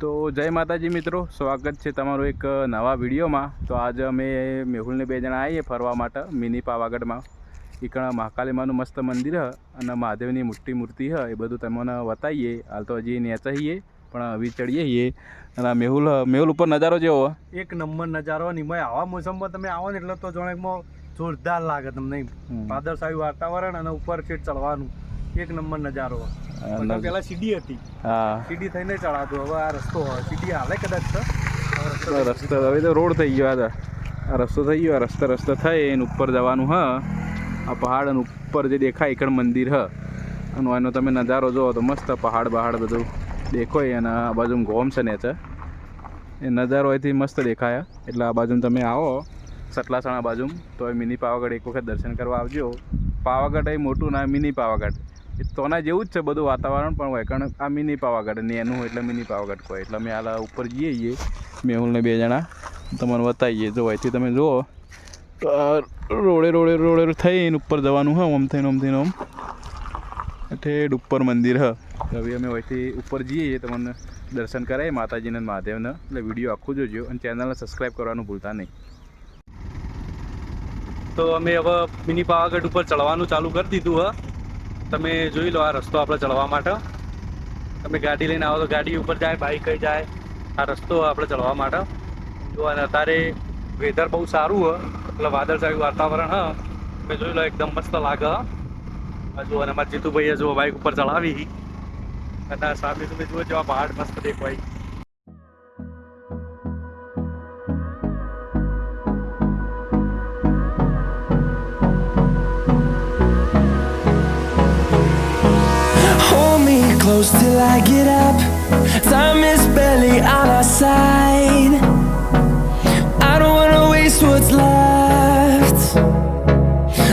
તો જય માતાજી મિત્રો, સ્વાગત છે તમારું એક નવા વિડીયોમાં। તો આજે અમે મેહુલને બે જણા આવીએ ફરવા માટે મિની પાવાગઢમાં। એકણા મહાકાલી માનું મસ્ત મંદિર હ અને મહાદેવની મોટી મૂર્તિ હ, એ બધું તમને બતાવીએ। હાલ તો હજી નેચા છીએ પણ હવે ચડીએ છીએ। અને મેહુલ ઉપર નજારો જેવો એક નંબર નજારો નિમય આવા મોસમમાં તમે આવો ને એટલે તો જોણેકમાં જોરદાર લાગે તમને। વાદળછાયું વાતાવરણ અને ઉપર છેટ ચડવાનું એક નંબર નજારો। પેલા સીડી હતી, હા સીડી થઈને ચડાતું, હવે આ રસ્તો સીડી હાલે કદાચ રસ્તો હવે તો રોડ થઈ ગયો। આ રસ્તો થઈ ગયો, રસ્તો થઈ એને ઉપર જવાનું હ। આ પહાડ અને ઉપર જે દેખાય એકણ મંદિર હ અને એનો તમે નજારો જોવો તો મસ્ત પહાડ બધું દેખાય અને આ બાજુ ગોમ છે નેચે એ નજારો અહીંથી મસ્ત દેખાય। એટલે આ બાજુ તમે આવો સતલાસણા બાજુ તો એ મિની પાવાગઢ એક વખત દર્શન કરવા આવજો। પાવાગઢ એ મોટું ના મિની પાવાગઢ એ તોના જેવું જ છે બધું વાતાવરણ, પણ હોય કારણ આ મિની પાવાગઢ ને એનું એટલે મિની પાવાગઢ કહે। એટલે અમે હાલ ઉપર જઈએ મેહુલને બે જણા તમને બતાવીએ। જો અહીંથી તમે જુઓ રોડે થઈને ઉપર જવાનું હ। ઓમ થઈને ઓમ ઠેઠ ઉપર મંદિર હ। હવે અમે અહીંથી ઉપર જઈએ તમને દર્શન કરાવીએ માતાજીને મહાદેવને। એટલે વિડીયો આખું જોજો અને ચેનલને સબસ્ક્રાઈબ કરવાનું ભૂલતા નહીં। તો અમે હવે મિની પાવાગઢ ઉપર ચડવાનું ચાલુ કરી દીધું હ। તમે જોઈ લો આ રસ્તો આપણે ચડવા માટે। તમે ગાડી લઈને આવો તો ગાડી ઉપર જાય, બાઈક કઈ જાય, આ રસ્તો આપણે ચડવા માટે જો। અને અત્યારે વેધર બહુ સારું હ એટલે વાદળછાયું વાતાવરણ હ। તમે જોઈ લો એકદમ મસ્ત લાગે હજુ। અને અમારા જીતુભાઈએ જો બાઈક ઉપર ચડાવી અને સામે તમે જુઓ જેવા પહાડ મસ્ત દેખાય। Close till I get up. Time is barely on our side. I don't wanna waste what's left.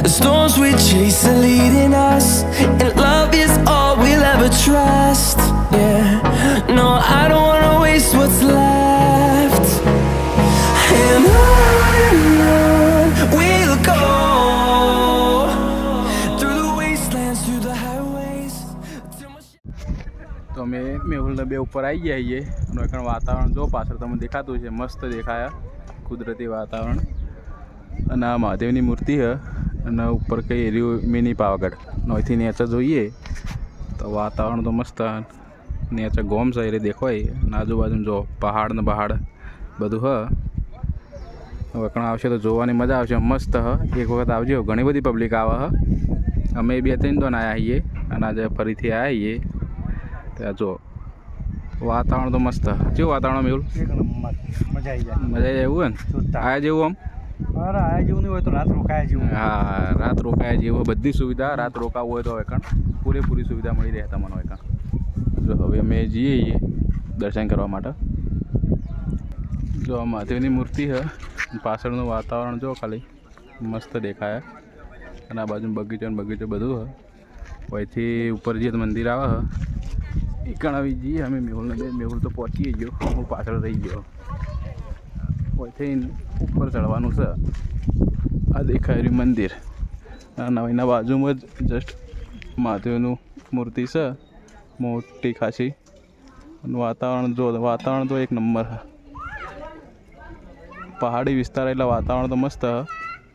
The storms we chase are leading us, and love is all we'll ever trust. Yeah, no, I don't wanna waste what's left. And on we'll go, through the wastelands, through the highways, till my તો અમે મેહુલને બે ઉપર આવી ગયા છીએ અને એકણ વાતાવરણ જો પાછળ તમને દેખાતું છે મસ્ત દેખાય કુદરતી વાતાવરણ। અને આ મહાદેવની મૂર્તિ હ અને ઉપર કઈ એર્યું મિની પાવાગઢ અહીંથી નેચે જોઈએ તો વાતાવરણ તો મસ્ત નેચે ગોમ છે એ દેખાય અને આજુબાજુ જો પહાડ ને બહાડ બધું હ। હવે એકણ આવશે તો જોવાની મજા આવશે, મસ્ત હ। એક વખત આવજો, ઘણી બધી પબ્લિક આવે હ। અમે 2-3 દોન આવ્યા છીએ અને આજે ફરીથી આવ્યા છીએ। ત્યાં જો વાતાવરણ તો મસ્ત કેવું વાતાવરણ મેહુલ? એક નંબર મજા આવી જાય। મજા આવી એવું હોય ને આયા જેવું આમ? અરે આયા જેવું નહીં હોય તો રાત રોકાયા જેવું। હા, રાત રોકાયા જેવું બધી સુવિધા। રાત રોકાવું હોય તો એકણ પૂરેપૂરી સુવિધા મળી રહે તમને એકણ। જો હવે અમે જઈએ દર્શન કરવા માટે। જો આ મહાદેવની મૂર્તિ છે, પાછળનું વાતાવરણ જો ખાલી મસ્ત દેખાય અને આ બાજુ બગીચો બધું હ। અહીંથી ઉપર જઈએ તો મંદિર આવે હ। એકણ આવી જઈએ અમે મેહુલ તો પહોંચી ગયો, હું પાછળ રહી ગયો। અહીંથી ઉપર ચડવાનું છે। આ દેખાય રહ્યું મંદિર અને એના બાજુમાં જ જસ્ટ મહાદેવનું મૂર્તિ છે મોટી ખાસી। અને વાતાવરણ તો એક નંબર હ। પહાડી વિસ્તાર એટલે વાતાવરણ તો મસ્ત હ।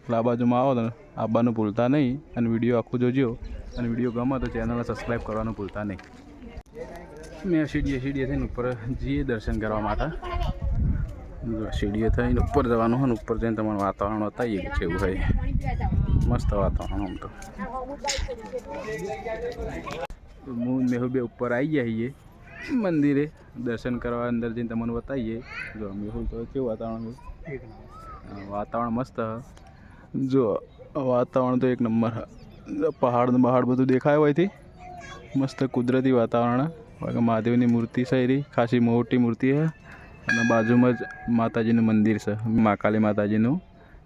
એટલે આ બાજુમાં આવો તો આવવાનું ભૂલતા નહીં અને વિડીયો આખું જોજો। અને વિડીયો ગમે તો ચેનલને સબસ્ક્રાઈબ કરવાનું ભૂલતા નહીં। મેં સીડીએ થઈને ઉપર જઈએ દર્શન કરવા માટે। સીડીએ થઈને ઉપર જવાનું હોય ને ઉપર જઈને તમારું વાતાવરણ બતાવીએ કે કેવું હોય। મસ્ત વાતાવરણ આમ તો હું મેહુલ બે ઉપર આવી ગયા છીએ મંદિરે દર્શન કરવા। અંદર જઈને તમને બતાવીએ। જો મેહુલ તો કેવું વાતાવરણ? વાતાવરણ મસ્ત હ। જો વાતાવરણ તો એક નંબર હ। પહાડ બધું દેખાય હોયથી મસ્ત કુદરતી વાતાવરણ। મહાદેવની મૂર્તિ છે એરી ખાસી મોટી મૂર્તિ છે અને બાજુમાં જ માતાજીનું મંદિર છે મહાકાલી માતાજીનું।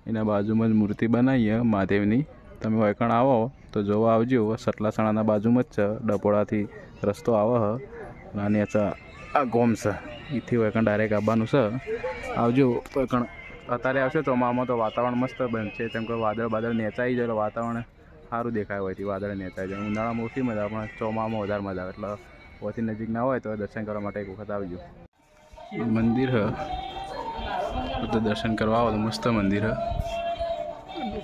એના બાજુમાં જ મૂર્તિ બનાવી છે મહાદેવની। તમે એકણ આવો તો જોવા આવજો। સતલાસણાના બાજુમાં જ છે, ડપોડાથી રસ્તો આવે હ અને નેચે આ ગોમ છે એથી એકણ ડાયરેક્ટ આવવાનું છે। આવજો એકણ અત્યારે આવશે ચોમાસામાં તો વાતાવરણ મસ્ત બનશે, કેમ કે વાદળ નેચાઈ જાય એટલે વાતાવરણ સારું દેખાય હોયથી વાદળ નેચાઈ જાય। ઉનાળામાં ઓછી મજા આવે પણ ચોમાસામાં વધારે મજા આવે। એટલે ઓછી નજીક ના હોય તો દર્શન કરવા માટે એક વખત આવજો। મંદિર હ બધા દર્શન કરવા આવો તો મસ્ત મંદિર હ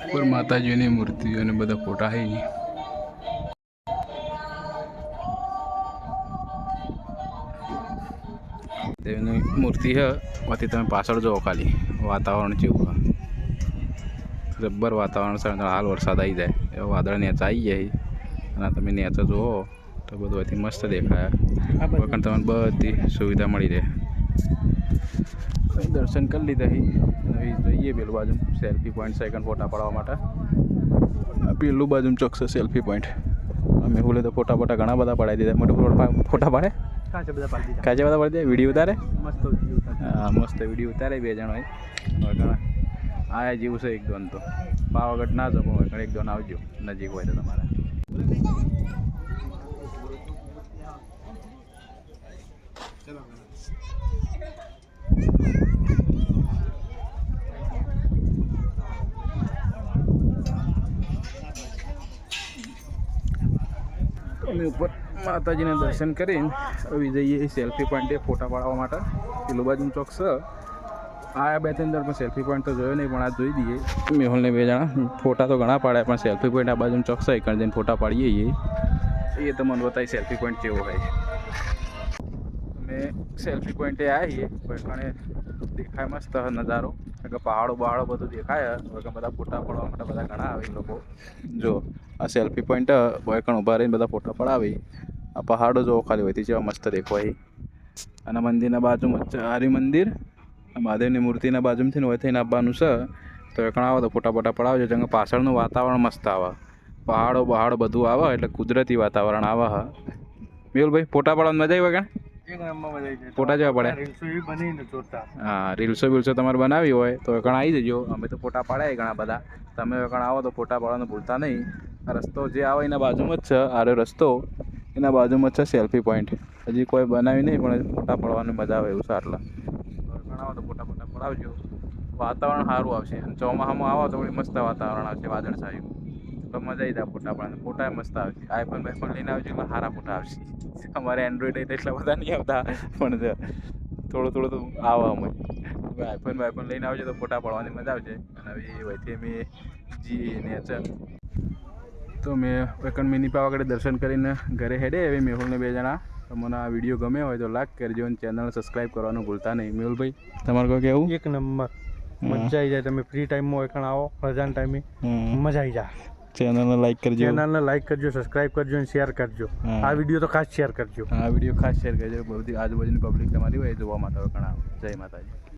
ઉપર માતાજીની મૂર્તિઓ અને બધા ફોટા હે દેવની મૂર્તિ હ પછી તમે પાછળ જુઓ ખાલી વાતાવરણ કેવું હ જબ્બર વાતાવરણ છે હાલ વરસાદ આવી જાય એવો વાદળ નેચા આવી જાય અને તમે નેચા જુઓ તો બધું અહીંથી મસ્ત દેખાય વગર તમને બધી સુવિધા મળી રહે દર્શન કરી લીધા હવે જઈએ પેલું બાજુ સેલ્ફી પોઈન્ટ સેકન્ડ ફોટા પાડવા માટે પેલું બાજુ ચોકસે સેલ્ફી પોઈન્ટ અમે હું તો ફોટા ઘણા બધા પડાવી દીધા મોટું ફોટા પાડે કાચે બધા પાડી દે વિડીયો ઉતારે હા મસ્ત વિડીયો ઉતારે બે જણ હોય આયા જેવું છે એક દોન તો પાવાગઢ ના જવું હોય એક દોન આવજો નજીક હોય તો તમારે અમે ઉપર માતાજીના દર્શન કરીને આવી જઈએ સેલ્ફી પોઈન્ટે ફોટા પાડવા માટે પેલું બાજુ ચોક છે આ બે ત્રણ દર પણ સેલ્ફી પોઈન્ટ તો જોયો નહીં પણ આ જોઈ દઈએ મેહુલને બે જણા ફોટા તો ઘણા પાડ્યા પણ સેલ્ફી પોઈન્ટ આ બાજુ ચોક છે એકણ જઈને ફોટા પાડીએ એ તો મને બતાવી સેલ્ફી પોઈન્ટ કેવો હોય અમે સેલ્ફી પોઈન્ટે આવીએ પણ દેખાય મસ્ત નજારો કારણ કે પહાડો બધું દેખાય બધા ફોટા પાડવા માટે બધા ઘણા આવે લોકો જો આ સેલ્ફી પોઈન્ટ બોયકણ ઊભા રહીને બધા ફોટા પડાવી આ પહાડો જો ખાલી હોયથી જેવા મસ્ત દેખવાય અને મંદિરના બાજુમાં હારી મંદિર મહાદેવની મૂર્તિના બાજુમાંથી હોય થઈને આવવાનું છે તો એકણ આવો તો ફોટા પડાવજો જેમ કે પાછળનું વાતાવરણ મસ્ત આવે પહાડો બધું આવે એટલે કુદરતી વાતાવરણ આવે હા મેહુલભાઈ ફોટા પાડવાની મજા આવી વગર ફોટા જેવા પડે હા રીલ્સો તમારે બનાવી હોય તો એકણ આવી જજો અમે તો ફોટા પાડ્યા ઘણા બધા તમે એકણ આવો તો ફોટા પાડવાનું ભૂલતા નહીં આ રસ્તો જે આવે એના બાજુમાં જ છે આરો રસ્તો એના બાજુમાં જ છે સેલ્ફી પોઈન્ટ હજી કોઈ બનાવી નહીં પણ ફોટા પાડવાની મજા આવે એવું છે આટલા એકણ આવો તો ફોટા પડાવજો વાતાવરણ સારું આવશે અને ચોમાસામાં આવો તો મસ્ત વાતાવરણ આવશે વાદળછાયું તો મજા આવી જાય ફોટા પાડવાની ફોટા મસ્ત આવશે આઈફોન લઈને આવજો એટલે સારા ફોટા આવશે અમારે એન્ડ્રોઈડ એટલા બધા નહીં આવતા પણ થોડું તો આવે અમે આઈફોન લઈને આવજો તો ફોટા પાડવાની મજા આવશે અને હવે વહીથી અમે જઈએ નેચર તો મેં એકણ મિની પાવાગઢે દર્શન કરીને ઘરે હેડે હવે મેહુલને બે જણા તમને આ વિડીયો ગમે હોય તો લાઈક કરજો અને ચેનલ સબસ્ક્રાઈબ કરવાનું ભૂલતા નહીં મેહુલભાઈ તમારે કોઈ કેવું એક નંબર મજા આવી જાય તમે ફ્રી ટાઈમમાં એકણ આવો રજાના ટાઈમે મજા આવી જાય ચેનલને લાઈક કરજો સબસ્ક્રાઈબ કરજો અને શેર કરજો આ વિડીયો તો ખાસ શેર કરજો બધી આજુબાજુની પબ્લિક તમારી હોય જોવા માટે ઘણા જય માતાજી.